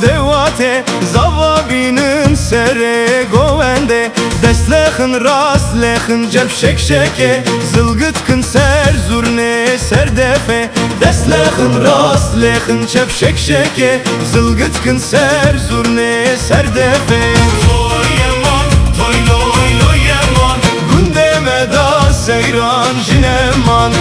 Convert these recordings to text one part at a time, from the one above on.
devate zavabinin sere govende Deslehin rastlehin cep şeke Zılgıtkın ser zurne serdefe Deslehin rastlehin cep şeke Zılgıtkın ser zurne serdefe Toy yeman, toy loy loy yeman Gündeme da seyran jineman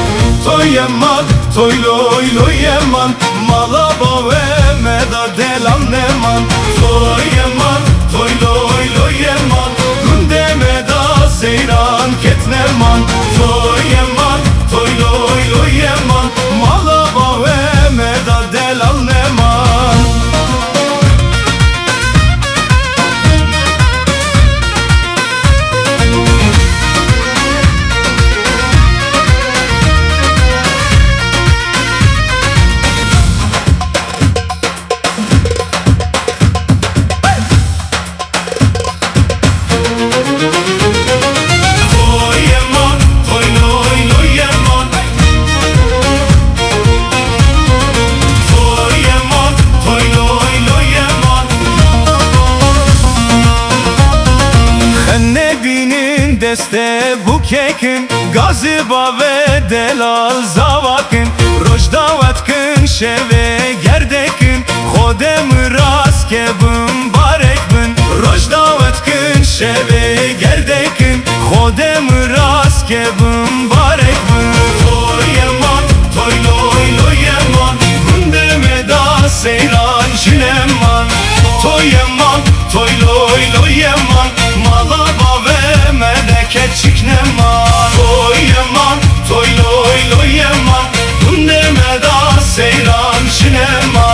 Toy yeman, toy loy loy yeman Mala baveme da delam neman Toy yeman, toy loy loy yeman Gündeme da seyran ketneman Toy yeman, toy loy loy yeman Mala baveme da delam neman deste bu kekin Gaziba ve delal zavakın Rojdavat kın şeve gerdekin Hodem ras kebim barek bin Rojdavat kın şeve gerdekin Hodem ras kebim barek bin Toy yeman, toy loy loy yeman Gündeme da seyran jineman Toy yeman, toy loy loy yeman Mala baveme de keçik neman Toy yeman, toy loy loy yeman Gündeme da seyran jineman